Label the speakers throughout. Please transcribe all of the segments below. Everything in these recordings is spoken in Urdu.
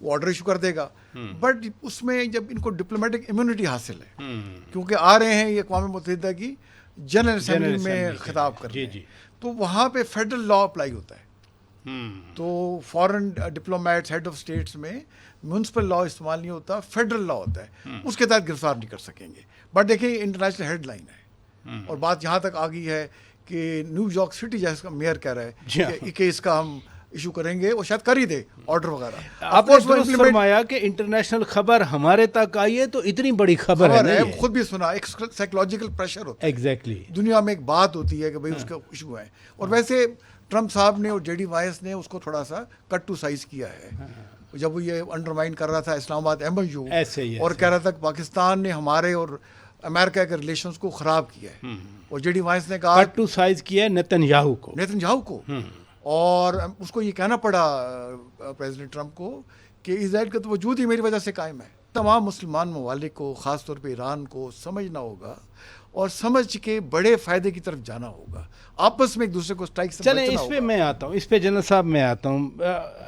Speaker 1: وہ آرڈر ایشو کر دے گا. بٹ اس میں جب ان کو ڈپلومیٹک امیونٹی حاصل ہے کیونکہ آ رہے ہیں یہ اقوام متحدہ کی جنرل اسمبلی میں خطاب کرنے, تو وہاں پہ فیڈرل لا اپلائی ہوتا ہے. تو foreign diplomats head of states میں میونسپل لا استعمال نہیں ہوتا, فیڈرل لا ہوتا ہے, اس کے تحت گرفتار نہیں کر سکیں گے. بٹ دیکھیں انٹرنیشنل ہیڈ لائن ہے اور بات یہاں تک آ گئی ہے کہ نیو یارک سٹی جیسا میئر کہہ رہا ہے کہ اس کا ہم ایشو کریں گے, وہ شاید کر ہی دے آرڈر وغیرہ.
Speaker 2: آپ نے درست فرمایا کہ انٹرنیشنل خبر ہمارے تک آئی ہے تو اتنی بڑی خبر ہے,
Speaker 1: خود بھی سنا, ایک سائیکولوجیکل پریشر ہوتا ہے.
Speaker 2: ایگزیکٹلی
Speaker 1: دنیا میں ایک بات ہوتی ہے کہ بھائی اس کا ایشو ہے. اور ویسے ٹرمپ صاحب نے اور جے ڈی وائس نے اس کو تھوڑا سا کٹ ٹو سائز کیا ہے جب وہ یہ انڈرمائن کر رہا تھا اسلام آباد MOU اور کہہ رہا تھا کہ پاکستان نے ہمارے اور امریکہ کے ریلیشنز کو خراب کیا ہے. اور جے ڈی وائس نے کہا
Speaker 2: کٹ ٹو سائز کیا ہے نیتن یاہو کو, اور اس کو یہ کہنا پڑا پریزیڈنٹ ٹرمپ کو کہ اسرائیل کا تو وجود ہی میری وجہ سے قائم ہے. تمام مسلمان ممالک کو, خاص طور پہ ایران کو سمجھنا ہوگا اور سمجھ کے بڑے فائدے کی طرف جانا ہوگا, آپس میں ایک دوسرے کو اسٹرائک سے چلیں اس پہ میں آتا ہوں, اس پہ جنرل صاحب میں آتا ہوں.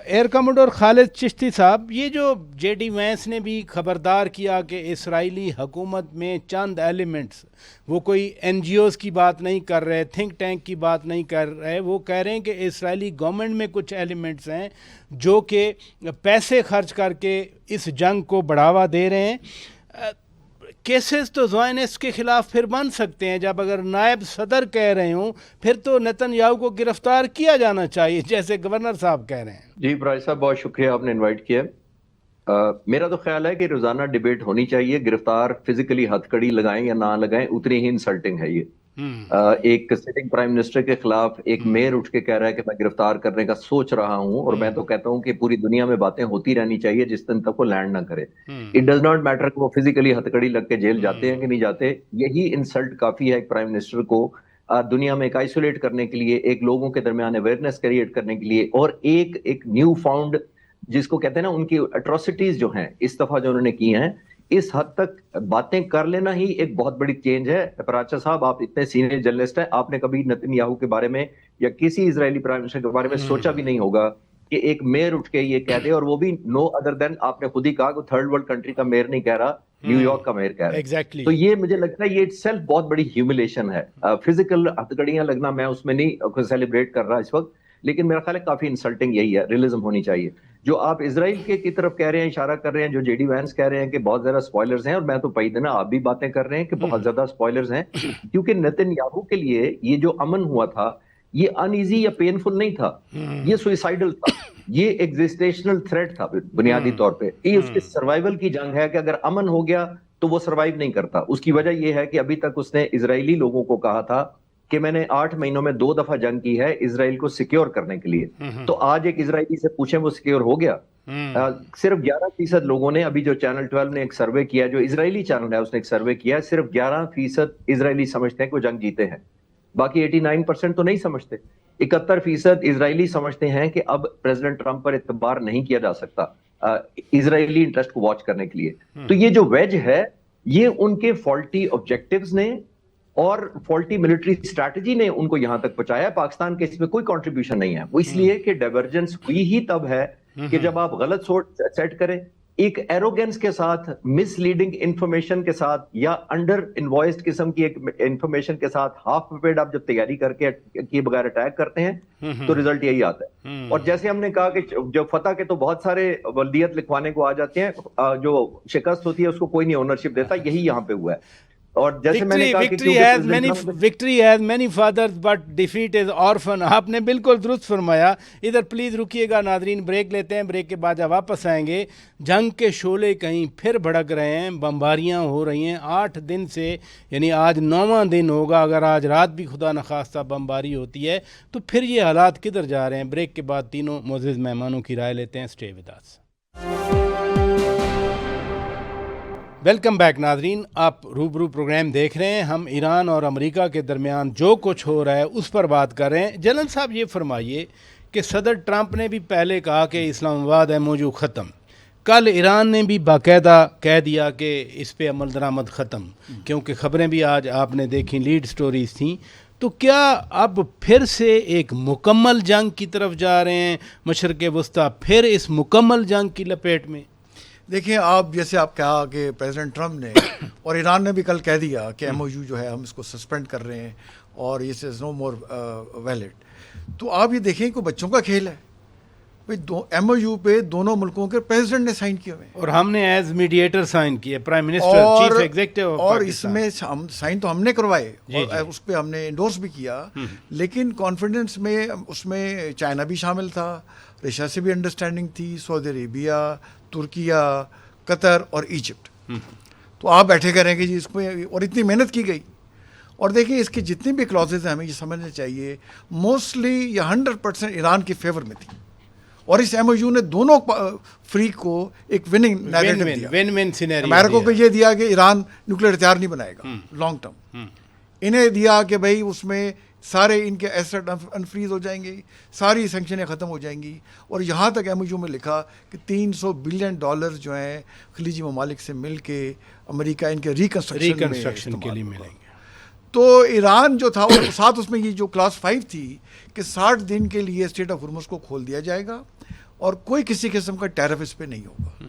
Speaker 2: ایئر کموڈور خالد چشتی صاحب, یہ جو جے ڈی وینس نے بھی خبردار کیا کہ اسرائیلی حکومت میں چند ایلیمنٹس, وہ کوئی NGOs کی بات نہیں کر رہے, تھنک ٹینک کی بات نہیں کر رہے, وہ کہہ رہے ہیں کہ اسرائیلی گورنمنٹ میں کچھ ایلیمنٹس ہیں جو کہ پیسے خرچ کر کے اس جنگ کو بڑھاوا دے رہے ہیں. کیسز تو زائنسٹ کے خلاف پھر بن سکتے ہیں جب اگر نائب صدر کہہ رہے ہوں, پھر تو نیتن یاہو کو گرفتار کیا جانا چاہیے جیسے گورنر صاحب کہہ رہے ہیں.
Speaker 3: جی برائے صاحب بہت شکریہ آپ نے انوائٹ کیا. میرا تو خیال ہے کہ روزانہ ڈیبیٹ ہونی چاہیے, گرفتار فزیکلی ہتھ کڑی لگائیں یا نہ لگائیں اتنی ہی انسلٹنگ ہے. یہ ایک سٹنگ پرائم منسٹر کے خلاف ایک میئر اٹھ کے کہہ رہا ہے کہ میں گرفتار کرنے کا سوچ رہا ہوں, اور میں تو کہتا ہوں کہ پوری دنیا میں باتیں ہوتی رہنی چاہیے جس دن تک وہ لینڈ نہ کرے. اٹ ڈز ناٹ میٹر کہ وہ فزیکلی ہتھ کڑی لگ کے جیل جاتے ہیں کہ نہیں جاتے, یہی انسلٹ کافی ہے ایک پرائم منسٹر کو دنیا میں ایک آئسولیٹ کرنے کے لیے, ایک لوگوں کے درمیان اویئرنیس کریٹ کرنے کے لیے, اور ایک نیو فاؤنڈ جس کو کہتے ہیں نا ان کی اٹروسٹیز جو ہیں اس دفعہ جو انہوں نے کی ہیں, اس حد تک باتیں کر لینا ہی ایک بہت بڑی چینج ہے. پراچا صاحب آپ اتنے سینئر جرنلسٹ ہیں, آپ نے کبھی نیتن یاہو کے بارے میں یا کسی اسرائیلی پرائم منسٹر کے بارے میں سوچا بھی نہیں ہوگا کہ ایک میئر اٹھ کے یہ کہہ دے, اور وہ بھی نو ادر دین, آپ نے خود ہی کہا کہ تھرڈ ورلڈ کنٹری کا میئر نہیں کہہ رہا, نیو یارک کا میئر کہہ رہا ہے. تو یہ مجھے لگتا ہے یہ اٹ سیلف بہت بڑی ہیوملیشن ہے. فزیکل ہتھکڑیاں لگنا میں اس میں نہیں سیلیبریٹ کر رہا اس وقت, لیکن میرا خیال ہے کافی انسلٹنگ یہی ہے, ریئلزم ہونی چاہیے. جو آپ اسرائیل کی طرف کہہ رہے ہیں, اشارہ کر رہے ہیں, جو جے ڈی وینس کہہ رہے ہیں کہ بہت زیادہ سپوائلرز ہیں, اور میں تو پئی دینا آپ بھی باتیں کر رہے ہیں کہ بہت زیادہ سپوائلرز ہیں, کیونکہ نیتن یاہو کے لیے یہ جو امن ہوا تھا یہ ان ایزی یا پینفل نہیں تھا, یہ سوئسائڈل تھا, یہ ایگزسٹیشنل تھریٹ تھا بنیادی طور پہ. یہ اس کے سروائیول کی جنگ ہے کہ اگر امن ہو گیا تو وہ سروائیو نہیں کرتا. اس کی وجہ یہ ہے کہ ابھی تک اس نے اسرائیلی لوگوں کو کہا تھا کہ میں نے 8 مہینوں میں 2 دفعہ جنگ کی ہے اسرائیل کو سیکیور کرنے کے لیے. تو آج ایک اسرائیلی سے پوچھیں وہ سیکیور ہو گیا؟ صرف 11% لوگوں نے, ابھی جو چینل 12 نے ایک سروے کیا, جو اسرائیلی چینل ہے اس نے ایک سروے کیا, صرف 11% اسرائیلی سمجھتے ہیں کہ وہ جنگ جیتے ہیں, باقی 89% تو نہیں سمجھتے. 71% اسرائیلی سمجھتے ہیں کہ اب پریزیڈنٹ ٹرمپ پر اعتبار نہیں کیا جا سکتا اسرائیلی انٹرسٹ کو واچ کرنے کے لیے. تو یہ جو ویج ہے یہ ان کے فالٹی آبجیکٹیوز نے اور فالٹی ملٹری اسٹریٹجی نے ان کو یہاں تک پہنچایا. پاکستان کے اس میں کوئی کنٹریبیوشن نہیں ہے. وہ اس لیے کہ ڈائیورجنس ہوئی ہی تب ہے کہ جب آپ غلط سوچ سیٹ کریں, ایک ایروگنس کے ساتھ, مس لیڈنگ انفارمیشن کے ساتھ, یا انڈر انوائسڈ قسم کی ایک انفارمیشن کے ساتھ ہاف پریپیئرڈ آپ جب تیاری کر کے کیے بغیر اٹیک کرتے ہیں تو ریزلٹ یہی آتا ہے. اور جیسے ہم نے کہا کہ جو فتح کے تو بہت سارے ولدیت لکھوانے کو آ جاتے ہیں, جو شکست ہوتی ہے اس کو کوئی نہیں اونرشپ دیتا, یہی یہاں پہ ہوا ہے. اور جیسے میں نے کہا کہ
Speaker 2: victory has many fathers but defeat is orphan. آپ نے بالکل درست فرمایا. ادھر پلیز رکیے گا ناظرین, بریک لیتے ہیں, بریک کے بعد جب واپس آئیں گے, جنگ کے شعلے کہیں پھر بھڑک رہے ہیں, بمباریاں ہو رہی ہیں 8 دن سے, یعنی آج 9واں دن ہوگا. اگر آج رات بھی خدا نخواستہ بمباری ہوتی ہے تو پھر یہ حالات کدھر جا رہے ہیں. بریک کے بعد تینوں معزز مہمانوں کی رائے لیتے ہیں. Stay with us. Welcome back ناظرین, آپ روبرو پروگرام دیکھ رہے ہیں. ہم ایران اور امریکہ کے درمیان جو کچھ ہو رہا ہے اس پر بات کر رہے ہیں. جنرل صاحب یہ فرمائیے کہ صدر ٹرمپ نے بھی پہلے کہا کہ اسلام آباد MOU ختم, کل ایران نے بھی باقاعدہ کہہ دیا کہ اس پہ عمل درآمد ختم, کیونکہ خبریں بھی آج آپ نے دیکھیں لیڈ سٹوریز تھیں. تو کیا اب پھر سے ایک مکمل جنگ کی طرف جا رہے ہیں مشرق وسطیٰ، پھر اس مکمل جنگ کی لپیٹ میں؟
Speaker 1: دیکھیں آپ جیسے آپ کہا کہ پریزیڈنٹ ٹرمپ نے اور ایران نے بھی کل کہہ دیا کہ ایم او یو جو ہے ہم اس کو سسپینڈ کر رہے ہیں اور اس از نو مور ویلڈ. تو آپ یہ دیکھیں کہ بچوں کا کھیل ہے. ایم او یو پہ دونوں ملکوں کے پریزیڈنٹ نے سائن کیے ہوئے ہیں
Speaker 2: اور ہم نے ایز میڈیٹر سائن کیے، پرائم منسٹر، چیف ایگزیکٹو،
Speaker 1: اور اس میں سائن تو ہم نے کروائے اور اس پہ ہم نے انڈورس بھی کیا، لیکن کانفیڈنس میں اس میں چائنا بھی شامل تھا، رشیا سے بھی انڈرسٹینڈنگ تھی، سعودی عربیہ، ترکیہ، قطر اور ایجپٹ. تو آپ بیٹھے کریں گے جی اس پہ، اور اتنی محنت کی گئی. اور دیکھیں اس کی جتنی بھی کلازز ہیں ہمیں یہ سمجھنا چاہیے موسٹلی یہ 100% ایران کے فیور میں تھی. اور اس ایم او یو نے دونوں فریق کو ایک وننگ نیریٹو دیا.
Speaker 2: ون سینیریو
Speaker 1: امریکہ کو یہ دیا کہ ایران نیوکلیئر ہتھیار نہیں بنائے گا لانگ ٹرم. انہیں دیا کہ بھائی اس میں سارے ان کے ایسٹ انفریز ہو جائیں گے، ساری سینکشنیں ختم ہو جائیں گی. اور یہاں تک ایم او یو میں لکھا کہ $300 بلین جو ہیں خلیجی ممالک سے مل کے امریکہ ان کے
Speaker 2: ریکنسٹرکشن کے لیے ملیں گے.
Speaker 1: تو ایران جو تھا اور ساتھ اس میں یہ جو کلاس 5 تھی کہ 60 دن کے لیے اسٹیٹ آف ہرمز کو کھول دیا جائے گا اور کوئی کسی قسم کا ٹیرف اس پہ نہیں ہوگا.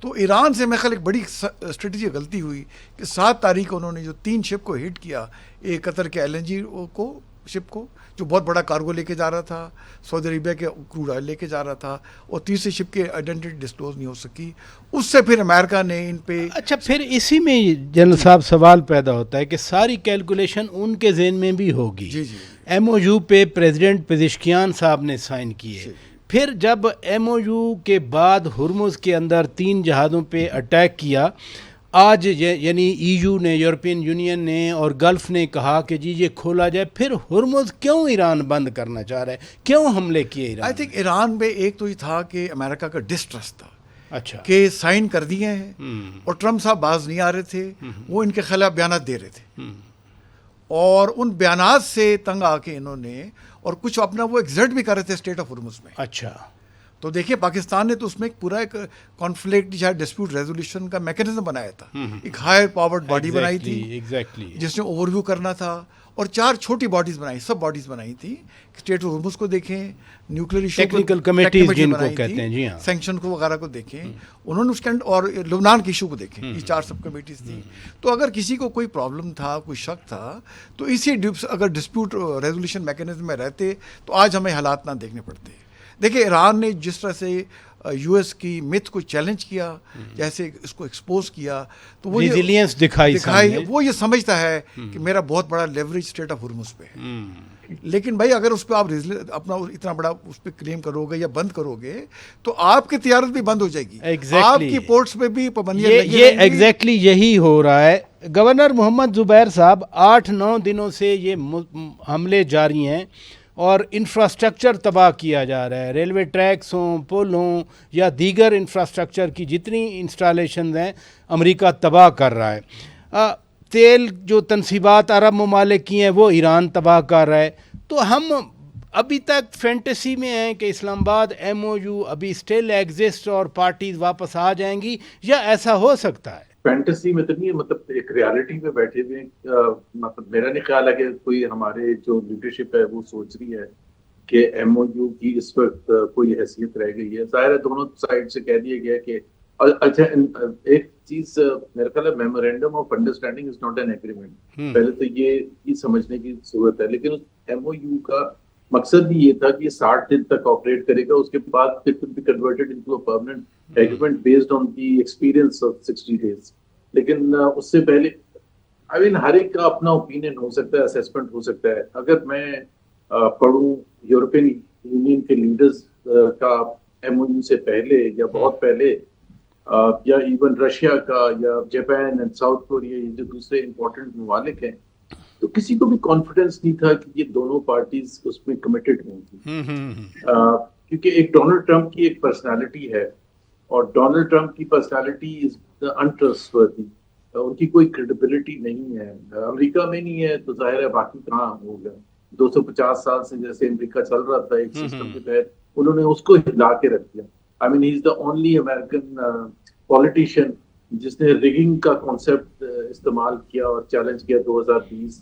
Speaker 1: تو ایران سے میں خیال ایک بڑی اسٹریٹجی غلطی ہوئی کہ 7 تاریخ کو انہوں نے جو 3 شپ کو ہٹ کیا، ایک قطر کے LNG کو شپ کو جو بہت بڑا کارگو لے کے جا رہا تھا، سعودی عربیہ کے کروڈ آئل لے کے جا رہا تھا، اور تیسری شپ کی آئیڈینٹی ڈسکلوز نہیں ہو سکی. اس سے پھر امریکہ نے ان پہ
Speaker 2: اچھا پھر اسی میں جنرل صاحب سوال پیدا ہوتا ہے کہ ساری کیلکولیشن ان کے ذہن میں بھی ہوگی.
Speaker 1: جی جی
Speaker 2: ایم او یو پہ پریزیڈنٹ پزشکیان صاحب نے سائن کیے، پھر جب ایم او یو کے بعد ہرمز کے اندر 3 جہازوں پہ اٹیک کیا، آج یعنی ای یو نے، یورپین یونین نے اور گلف نے کہا کہ جی یہ کھولا جائے، پھر ہرمز کیوں ایران بند کرنا چاہ رہا ہے، کیوں حملے کیے ایران؟
Speaker 1: آئی تھنک ایران میں ایک تو یہ تھا کہ امریکہ کا ڈسٹرسٹ تھا،
Speaker 2: اچھا
Speaker 1: کہ سائن کر دیے ہیں اور ٹرمپ صاحب باز نہیں آ رہے تھے، وہ ان کے خلاف بیانات دے رہے تھے، اور ان بیانات سے تنگ آ کے انہوں نے اور کچھ اپنا وہ ایگزرٹ بھی کر رہے تھے اسٹیٹ آف ہرمز میں.
Speaker 2: اچھا
Speaker 1: تو دیکھیے پاکستان نے تو اس میں پورا ایک کانفلکٹ یا ڈسپیوٹ ریزولوشن کا میکینزم بنایا تھا، ایک ہائر پاورڈ باڈی بنائی تھی جس نے اوور ویو کرنا تھا، اور 4 چھوٹی باڈیز بنائی، سب باڈیز بنائی تھی. اسٹیٹ آف ہرمز کو دیکھیں، نیوکلیئر ایشو
Speaker 2: ٹیکنیکل کمیٹیز جن کو کہتے ہیں، جی ہاں،
Speaker 1: سینکشن کو وغیرہ کو دیکھیں انہوں نے اس کے اور لبنان کے ایشو کو دیکھیں. یہ 4 سب کمیٹیز تھیں. تو اگر کسی کو کوئی پرابلم تھا، کوئی شک تھا، تو اسی اگر ڈسپیوٹ ریزولوشن میکینزم میں رہتے تو آج ہمیں حالات نہ دیکھنے پڑتے. دیکھیں ایران نے جس طرح سے یو ایس کی متھ کو چیلنج کیا، جیسے اس کو ایکسپوز کیا، تو وہ
Speaker 2: ریزیلینس دکھائی،
Speaker 1: وہ یہ سمجھتا ہے کہ میرا بہت بڑا لیوریج اسٹیٹ آف ہرمز پہ ہے. لیکن بھائی اگر اس پہ آپ اپنا اتنا بڑا اس پہ کلیم کرو گے یا بند کرو گے تو آپ کی تجارت بھی بند ہو جائے گی، آپ کی پورٹس پہ بھی پابندیاں لگی رہیں گی.
Speaker 2: یہ ایگزیکٹلی یہی ہو رہا ہے. گورنر محمد زبیر صاحب 8-9 دنوں سے یہ حملے جاری ہیں اور انفراسٹرکچر تباہ کیا جا رہا ہے، ریلوے ٹریکس ہوں، پل ہوں یا دیگر انفراسٹرکچر کی جتنی انسٹالیشنز ہیں امریکہ تباہ کر رہا ہے. تیل جو تنصیبات عرب ممالک کی ہیں وہ ایران تباہ کر رہا ہے. تو ہم ابھی تک فینٹیسی میں ہیں کہ اسلام آباد ایم او یو ابھی اسٹل ایگزسٹ اور پارٹیز واپس آ جائیں گی، یا ایسا ہو سکتا ہے؟
Speaker 4: فینٹیسی میں تو نہیں ہے، مطلب ایک ریالٹی میں بیٹھے ہوئے. مطلب میرا نہیں خیال ہے کہ کوئی ہمارے جو لیڈرشپ ہے وہ سوچ رہی ہے کہ ایم او یو کی اس وقت کوئی حیثیت رہ گئی ہے. ظاہر ہے دونوں سائڈ سے کہہ دیا گیا کہ اچھا ایک چیز میرا خیال ہے memorandum of understanding is not an agreement, پہلے تو یہ سمجھنے کی ضرورت ہے. لیکن ایم او یو کا مقصد بھی یہ تھا کہ یہ 60 دن تک آپریٹ کرے گا، اس کے بعد it will be converted into a permanent agreement based on the experience of 60 days. لیکن اس سے پہلے ہر ایک کا اپنا اوپینین ہو سکتا ہے، اسیسمنٹ ہو سکتا ہے. اگر میں پڑھوں یورپین یونین کے لیڈرز کا ایم او یو سے پہلے یا بہت پہلے، یا ایون رشیا کا یا جاپان اینڈ ساؤتھ کوریا، یہ جو دوسرے امپورٹنٹ ممالک ہیں، تو کسی کو بھی کانفیڈنس نہیں تھا کہ یہ دونوں پارٹیز اس میں کمیٹڈ ہوں گی. کیونکہ ایک ڈونلڈ ٹرمپ کی ایک پرسنالٹی ہے، اور ڈونلڈ ٹرمپ کی پرسنالٹی از انٹرسٹورتھی، ان کی کوئی کریڈیبلٹی نہیں ہے. امریکہ میں نہیں ہے تو ظاہر ہے باقی کہاں ہوگا. 250 سال سے جیسے امریکہ چل رہا تھا ایک سسٹم کے تحت، انہوں نے اس کو ہلا کے رکھ دیا. I mean, he is the only American politician جس نے ریگنگ کا کانسیپٹ استعمال کیا اور چیلنج کیا 2020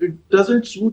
Speaker 4: it doesn't suit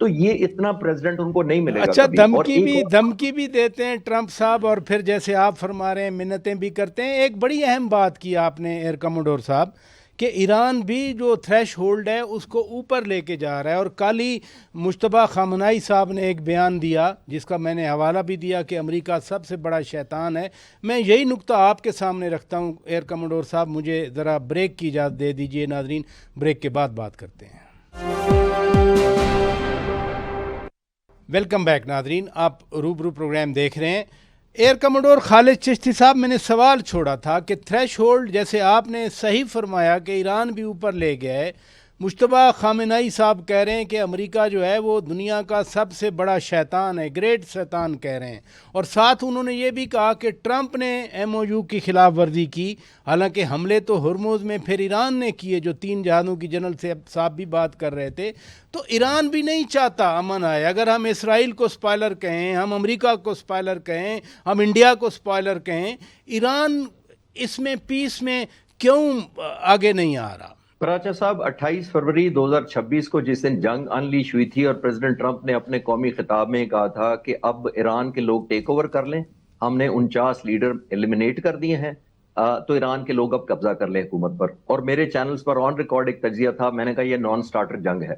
Speaker 3: تو یہ اتنا پریزیڈنٹ ان کو نہیں ملے گا.
Speaker 2: اچھا
Speaker 3: کبھی.
Speaker 2: دھمکی بھی دیتے ہیں ٹرمپ صاحب، اور پھر جیسے آپ فرما رہے ہیں منتیں بھی کرتے ہیں. ایک بڑی اہم بات کی آپ نے ایئر کموڈور صاحب کہ ایران بھی جو تھریش ہولڈ ہے اس کو اوپر لے کے جا رہا ہے، اور کل ہی مجتبیٰ خامنہئی صاحب نے ایک بیان دیا جس کا میں نے حوالہ بھی دیا کہ امریکہ سب سے بڑا شیطان ہے. میں یہی نقطہ آپ کے سامنے رکھتا ہوں ایئر کموڈور صاحب، مجھے ذرا بریک کی اجازت دے دیجئے. ناظرین بریک کے بعد بات کرتے ہیں. ویلکم بیک ناظرین، آپ روبرو پروگرام دیکھ رہے ہیں. ایئر کموڈور خالد چشتی صاحب، میں نے سوال چھوڑا تھا کہ تھریش ہولڈ جیسے آپ نے صحیح فرمایا کہ ایران بھی اوپر لے گیا ہے. مجتبیٰ خامنہئی صاحب کہہ رہے ہیں کہ امریکہ جو ہے وہ دنیا کا سب سے بڑا شیطان ہے، گریٹ شیطان کہہ رہے ہیں. اور ساتھ انہوں نے یہ بھی کہا کہ ٹرمپ نے ایم او یو کی خلاف ورزی کی، حالانکہ حملے تو ہرموز میں پھر ایران نے کیے، جو 3 جہازوں کی جنرل صاحب بھی بات کر رہے تھے. تو ایران بھی نہیں چاہتا امن آئے. اگر ہم اسرائیل کو اسپائلر کہیں، ہم امریکہ کو اسپائلر کہیں، ہم انڈیا کو اسپائلر کہیں، ایران اس میں پیس میں کیوں آگے نہیں آ رہا؟
Speaker 3: پراچا صاحب، 28 فروری 2026 کو جس دن جنگ انلیش ہوئی تھی اور پریزیڈنٹ ٹرمپ نے اپنے قومی خطاب میں کہا تھا کہ اب ایران کے لوگ ٹیک اوور کر لیں، ہم نے 49 لیڈر ایلیمنیٹ کر دیے ہیں، تو ایران کے لوگ اب قبضہ کر لیں حکومت پر. اور میرے چینلز پر آن ریکارڈ ایک تجزیہ تھا، میں نے کہا یہ نان سٹارٹر جنگ ہے،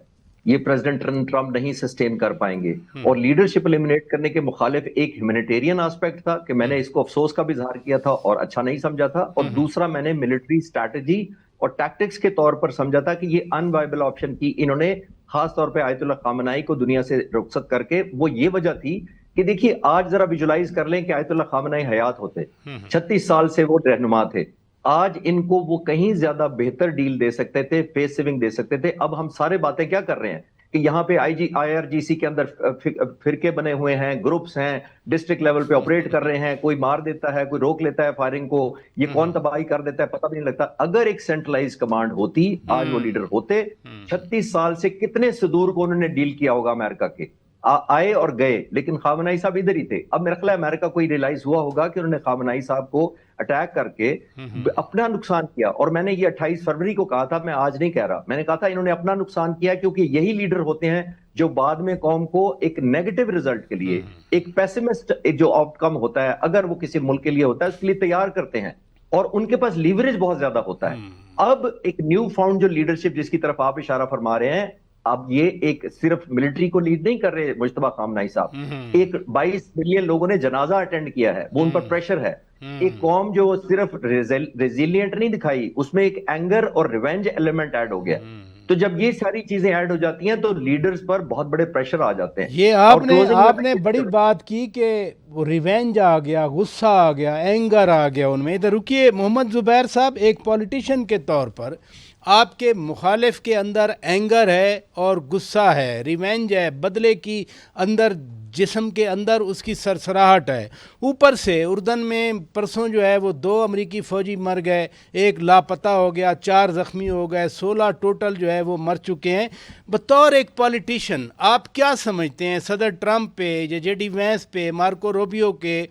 Speaker 3: یہ پریزیڈنٹ ٹرمپ نہیں سسٹین کر پائیں گے. اور لیڈرشپ ایلیمنیٹ کرنے کے مخالف ایک ہیومینیٹیرین آسپیکٹ تھا کہ میں نے اس کو افسوس کا بھی اظہار کیا تھا اور اچھا نہیں سمجھا تھا، اور دوسرا میں نے ملٹری اسٹریٹجی اور ٹیکٹکس کے طور پر سمجھا تھا کہ یہ ان وائبل آپشن کی انہوں نے خاص طور پہ آیت اللہ خامنہئی کو دنیا سے رخصت کر کے. وہ یہ وجہ تھی کہ دیکھیے آج ذرا ویژولائز کر لیں کہ آیت اللہ خامنہئی حیات ہوتے، 36 سال سے وہ رہنما تھے، آج ان کو وہ کہیں زیادہ بہتر ڈیل دے سکتے تھے، فیس سیونگ دے سکتے تھے. اب ہم سارے باتیں کیا کر رہے ہیں کہ یہاں پہ آئی آر جی سی کے اندر فرقے بنے ہوئے ہیں، گروپس ہیں، ڈسٹرکٹ لیول پہ آپریٹ کر رہے ہیں، کوئی مار دیتا ہے، کوئی روک لیتا ہے فائرنگ کو، یہ کون تباہی کر دیتا ہے پتہ بھی نہیں لگتا. اگر ایک سینٹرلائز کمانڈ ہوتی، آج وہ لیڈر ہوتے. 36 سال سے کتنے صدور کو انہوں نے ڈیل کیا ہوگا امریکہ کے، آئے اور گئے، لیکن خامنہئی صاحب ادھر ہی تھے. اب میرا خیال ہے امریکہ کو ریئلائز ہوا ہوگا کہ انہوں نے خامنہئی صاحب کو اٹیک کر کے اپنا نقصان کیا. اور میں نے یہ 28 فروری کو کہا تھا، میں آج نہیں کہہ رہا، میں نے کہا تھا انہوں نے اپنا نقصان کیا، کیونکہ یہی لیڈر ہوتے ہیں جو بعد میں قوم کو ایک نیگیٹو ریزلٹ کے لیے، ایک پیسمسٹ جو آؤٹ کم ہوتا ہے اگر وہ کسی ملک کے لیے ہوتا ہے، اس کے لیے تیار کرتے ہیں، اور ان کے پاس لیوریج بہت زیادہ ہوتا ہے. اب ایک نیو فاؤنڈ جو لیڈرشپ جس کی طرف آپ اشارہ فرما رہے ہیں، اب یہ ایک صرف ملٹری کو لیڈ نہیں کر رہے مجتبیٰ خامنہئی صاحب، ایک 22 ملین لوگوں نے جنازہ اٹینڈ کیا ہے، وہ ان پر پریشر ہے. ایک قوم جو صرف ریزیلینٹ نہیں دکھائی، اس میں ایک اینگر اور ریونج ایلیمنٹ ایڈ ہو گیا. تو جب یہ ساری چیزیں ایڈ ہو جاتی ہیں تو لیڈرز پر بہت بڑے پریشر آ جاتے ہیں.
Speaker 2: یہ آپ نے بڑی بات کی کہ ریونج آ گیا، غصہ آ گیا، اینگر آ گیا ان میں. ادھر رکیے محمد زبیر صاحب، ایک پولیٹیشین کے طور پر آپ کے مخالف کے اندر اینگر ہے اور غصہ ہے، ریونج ہے، بدلے کی اندر جسم کے اندر اس کی سرسراہٹ ہے. اوپر سے اردن میں پرسوں جو ہے وہ 2 امریکی فوجی مر گئے، 1 لاپتہ ہو گیا، 4 زخمی ہو گئے، 16 ٹوٹل جو ہے وہ مر چکے ہیں. بطور ایک پولیٹیشین آپ کیا سمجھتے ہیں صدر ٹرمپ پہ یا جے ڈی وینس پہ، مارکو روبیو کے،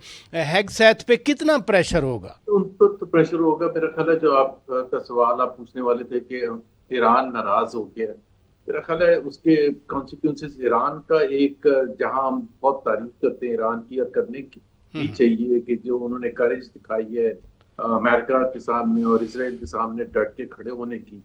Speaker 2: ہیگسیتھ پہ کتنا پریشر ہوگا؟
Speaker 4: ان پر تو پریشر ہوگا. میرا خیال ہے جو آپ کا سوال آپ پوچھنے والے تھے کہ ایران ناراض ہو گیا، میرا خیال ہے اس کے کانسیکوینسز ایران کا ایک، جہاں ہم بہت تعریف کرتے ہیں ایران کی اور کرنے کی چاہیے کہ جو انہوں نے کریج دکھائی ہے امریکہ کے سامنے اور اسرائیل کے سامنے ڈٹ کے کھڑے ہونے کی.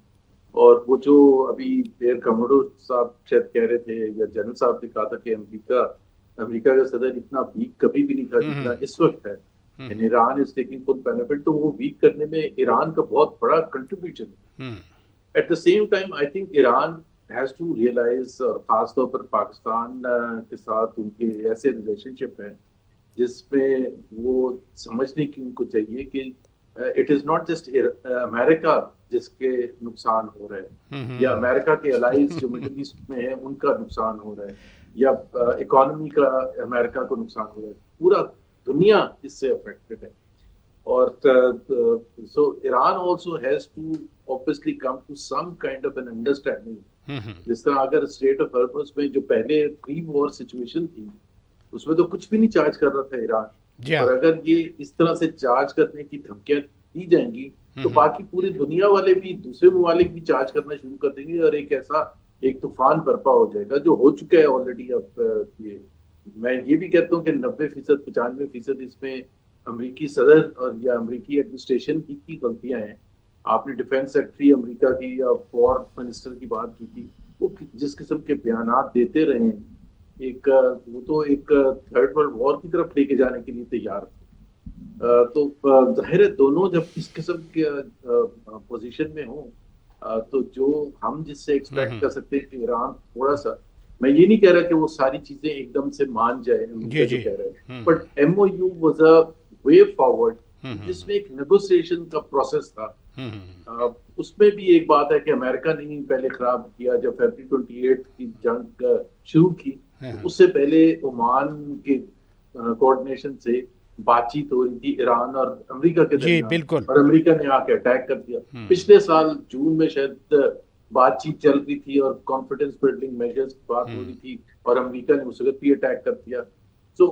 Speaker 4: اور وہ جو ابھی ایئر کموڈور صاحب شاید کہہ رہے تھے یا جنرل صاحب نے کہا تھا کہ امریکہ کا صدر اتنا ویک کبھی بھی نہیں تھا جتنا اس وقت ہے، یعنی Iran is taking full benefit. تو وہ ویک کرنے میں ایران کا بہت بڑا کنٹریبیوشن ہے. At the same time I think Iran has to realise, اور خاص طور پر پاکستان کے ساتھ ان کے ایسے ریلیشن شپ ہیں جس میں وہ سمجھنے کی ان کو چاہیے کہ اٹ از ناٹ جسٹ امریکہ جس کے نقصان ہو رہے ہیں، یا امریکہ کے الائز جو مڈل ایسٹ میں ہیں ان کا نقصان ہو رہا ہے، یا اکانومی کا امریکہ کو نقصان ہو رہا ہے، پورا دنیا اس سے افیکٹڈ ہے. اور so Iran also has to obviously come to some kind of an understanding. جس طرح اگر اسٹریٹ آف ہارمز میں جو پہلے پری وار سچویشن تھی اس میں تو کچھ بھی نہیں چارج کر رہا تھا ایران، اور اگر یہ اس طرح سے چارج کرنے کی دھمکیاں دی جائیں گی تو باقی پوری دنیا والے بھی، دوسرے ممالک بھی چارج کرنا شروع کر دیں گے، اور ایک ایسا ایک طوفان برپا ہو جائے گا جو ہو چکا ہے آلریڈی. اب یہ میں یہ بھی کہتا ہوں کہ 90%, 95% اس میں امریکی صدر اور یا امریکی ایڈمنسٹریشن کی غلطیاں ہیں. آپ نے ڈیفینس سیکرٹری امریکہ کی یا وار منسٹر کی بات کی تھی, وہ جس قسم کے بیانات دیتے رہے ہیں, ایک وہ تو ایک تھرڈ ورلڈ وار کی طرف لے کے جانے کے لیے تیار تھے. تو ظاہر ہے دونوں جب اس قسم کے پوزیشن میں ہوں تو جو ہم جس سے ایکسپیکٹ کر سکتے ہیں کہ ایران تھوڑا سا, میں یہ نہیں کہہ رہا کہ وہ ساری چیزیں ایک دم سے مان جائے جو کہہ رہے ہیں, but M O U was a way forward جس میں ایک نیگوسیشن کا پروسیس تھا. اس میں بھی ایک بات ہے کہ امریکہ نے ہی پہلے خراب کیا. جب فیبرری 28 کی جنگ شروع کی اس سے پہلے عمان کے کوآرڈینیشن سے بات چیت ہو رہی تھی ایران اور امریکہ کے درمیان, اور امریکہ نے آ کے اٹیک کر دیا. پچھلے سال جون میں شاید بات چیت چل رہی تھی اور کانفیڈنس بلڈنگ میجرز کی بات ہو رہی تھی, اور امریکہ نے اس وقت بھی اٹیک کر دیا. سو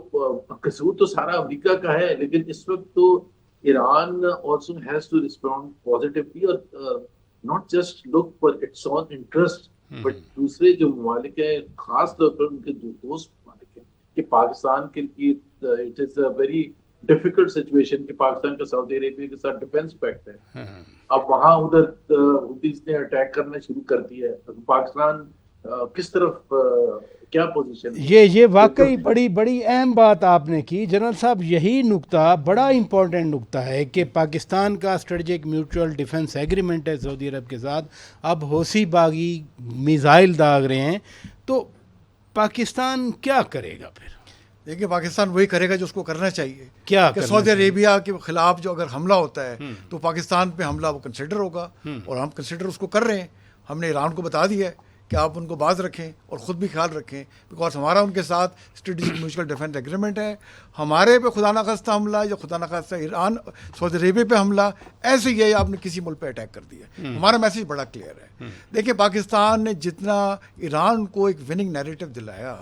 Speaker 4: قصور تو سارا امریکہ کا ہے, لیکن اس وقت تو Iran also has to respond positively اور not just look for its own interest, but دوسرے جو ممالک ہیں, خاص طور پر ان کے جو دوست ممالک ہیں, کہ پاکستان کے لیے it is a very difficult situation کہ پاکستان کا سعودی عربیہ کے ساتھ ڈیفینس پیکٹ ہے. اب وہاں ادھر حوثیز نے اٹیک کرنا شروع کر دیا ہے. پاکستان کس طرف کیا پوزیشن؟
Speaker 2: یہ واقعی بڑی اہم بات آپ نے کی جنرل صاحب. یہی نقطہ بڑا امپورٹنٹ نقطہ ہے کہ پاکستان کا اسٹریٹجک میوچل ڈیفنس ایگریمنٹ ہے سعودی عرب کے ساتھ. اب حوثی باغی میزائل داغ رہے ہیں, تو پاکستان کیا کرے گا پھر؟
Speaker 1: دیکھیے پاکستان وہی کرے گا جو اس کو کرنا چاہیے.
Speaker 2: کیا
Speaker 1: کہ سعودی عربیہ کے خلاف جو اگر حملہ ہوتا ہے تو پاکستان پہ حملہ وہ کنسیڈر ہوگا, اور ہم کنسیڈر اس کو کر رہے ہیں. ہم نے ایران کو بتا دیا ہے کہ آپ ان کو باز رکھیں اور خود بھی خیال رکھیں, بیکاز ہمارا ان کے ساتھ اسٹریٹجک میوچل ڈیفینس ایگریمنٹ ہے. ہمارے پہ خدا نخواستہ حملہ یا خدا نخواستہ ایران سعودی عربیہ پہ حملہ, ایسے ہی آپ نے کسی ملک پہ اٹیک کر دیا. ہمارا میسیج بڑا کلیئر ہے. دیکھیں پاکستان نے جتنا ایران کو ایک وننگ نیریٹو دلایا,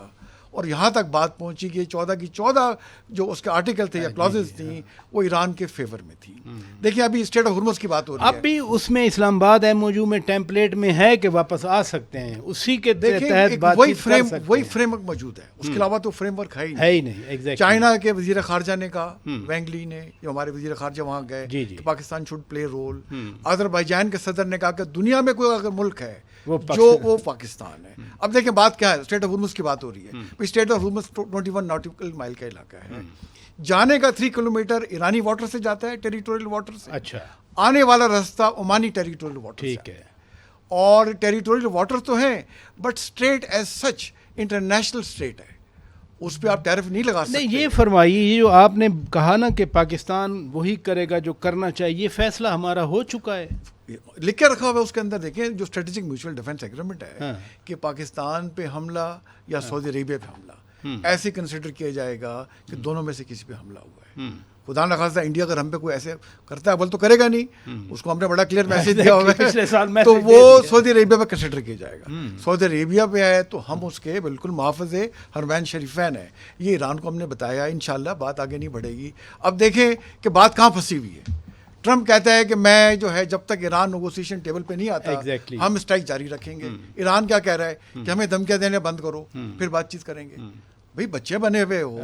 Speaker 1: اور یہاں تک بات پہنچی کہ 14 کی 14 جو اس کے آرٹیکل تھے یا کلازز تھیں وہ ایران کے فیور میں تھی. دیکھیے ابھی اسٹیٹ آف ہرمز کی بات ہو رہی ہے,
Speaker 2: اب بھی اس میں اسلام آباد ایم او یو میں ٹیمپلیٹ میں ہے کہ واپس آ سکتے ہیں, اسی کے تحت بات
Speaker 1: وہی فریم ورک موجود ہے. اس کے علاوہ تو فریم ورک ہے ہی نہیں. چائنا کے وزیر خارجہ نے کہا, وینگ لی نے, جو ہمارے وزیر خارجہ وہاں گئے, کہ Pakistan should play role. Azerbaijan کے صدر نے کہا کہ دنیا میں کوئی اگر ملک ہے جو وہ پاکستان ہے. اب دیکھیں بات کیا ہے, اسٹیٹ آف ہرمز کی بات ہو رہی ہے. اسٹیٹ آف ہرمز 21 ناٹیکل مائل کا علاقہ ہے. جانے کا 3 کلومیٹر ایرانی واٹر سے جاتا ہے, ٹیریٹوریل واٹر سے.
Speaker 2: اچھا.
Speaker 1: آنے والا راستہ عمانی ٹیریٹوریل واٹر سے. ٹھیک ہے. اور ٹیریٹوریل واٹر تو ہیں, but state as such international state ہے, اس پہ آپ ٹیرف نہیں لگا سکتے.
Speaker 2: نہیں, یہ فرمائیے, یہ جو آپ نے کہا نا کہ پاکستان وہی کرے گا جو کرنا چاہیے, فیصلہ ہمارا ہو چکا ہے,
Speaker 1: لکھ کے رکھا ہوا ہے اس کے اندر. دیکھیں جو اسٹریٹجک میوچل ڈیفینس ایگریمنٹ ہے کہ پاکستان پہ حملہ یا سعودی عربیہ پہ حملہ ایسے کنسیڈر کیا جائے گا کہ دونوں میں سے کسی پہ حملہ ہوا ہے. خدا نخواستہ انڈیا اگر ہم پہ کوئی ایسے کرتا ہے بول تو کرے گا نہیں, اس کو ہم نے بڑا کلیئر میسج دیا ہوا ہے, تو وہ سعودی عربیہ پہ کنسیڈر کیا جائے گا. سعودی عربیہ پہ ہے تو ہم اس کے بالکل محافظ حرمین شریفین ہیں. یہ ایران کو ہم نے بتایا, انشاءاللہ بات آگے نہیں بڑھے گی. اب دیکھیں کہ بات کہاں پھنسی ہوئی ہے. ٹرمپ کہتا ہے کہ میں جو ہے جب تک ایران نیگوسیشن ٹیبل پہ نہیں آتا ہم اسٹرائک جاری رکھیں گے. ایران کیا کہہ رہا ہے کہ ہمیں دھمکیاں دینے بند کرو, پھر بات چیت کریں گے. بھئی بچے بنے ہوئے ہو,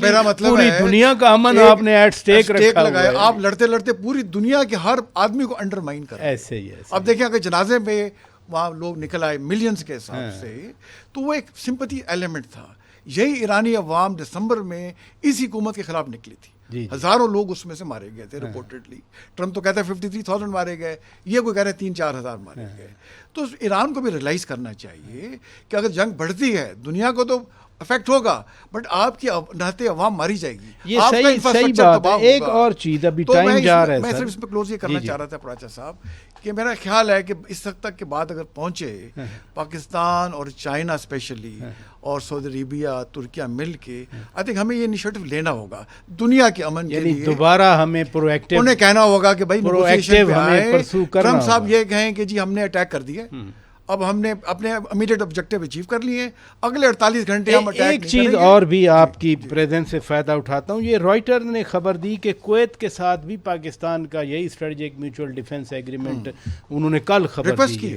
Speaker 1: میرا مطلب
Speaker 2: پوری دنیا کا امن آپ نے ایٹ سٹیک رکھا ہوا ہے.
Speaker 1: آپ لڑتے لڑتے پوری دنیا کے ہر آدمی کو انڈرمائن کر.
Speaker 2: ایسے ہی.
Speaker 1: اب دیکھیں اگر جنازے میں وہاں لوگ نکل آئے ملینز کے حساب سے, تو وہ ایک سمپتھی ایلیمنٹ تھا. یہی ایرانی عوام دسمبر میں اسی حکومت کے خلاف نکلی تھی. ہزاروں لوگ اس میں سے مارے گئے تھے رپورٹڈلی. ٹرمپ تو کہتا ہے 53,000 مارے گئے, یہ کوئی کہہ رہے ہیں 3-4 ہزار مارے گئے. تو ایران کو بھی ریئلائز کرنا چاہیے کہ اگر جنگ بڑھتی ہے دنیا کو تو افیکٹ ہوگا, بٹ آپ کی نہتے عوام ماری جائے گی.
Speaker 2: یہ صحیح بات ہے. ایک اور چیز, ابھی ٹائم جا رہا ہے,
Speaker 1: میں صرف اس پہ کلوز یہ کرنا چاہ رہا تھا پراچا صاحب, کہ میرا خیال ہے کہ اس وقت تک کے بعد اگر پہنچے پاکستان اور چائنا اسپیشلی اور سعودی عربیہ ترکیہ مل کے, آئی تھنک ہمیں یہ انیشیٹو لینا ہوگا دنیا کے امن کے لیے.
Speaker 2: دوبارہ ہمیں پرو ایکٹیو,
Speaker 1: انہیں کہنا ہوگا کہ بھائی
Speaker 2: نیگوشیشن ہمیں پرسو کرنا.
Speaker 1: ٹرمپ صاحب یہ کہیں کہ جی ہم نے اٹیک کر دیا, اب ہم نے اپنے امیڈیٹ آبجیکٹیو اچیو کر لیے, اگلے 48 گھنٹے ہم اٹیک.
Speaker 2: ایک چیز اور بھی آپ کی پریزنس سے فائدہ اٹھاتا ہوں, یہ رائٹر نے خبر دی کہ کویت کے ساتھ بھی پاکستان کا یہی اسٹریٹجک میوچل ڈیفنس ایگریمنٹ انہوں نے کل خبر دی.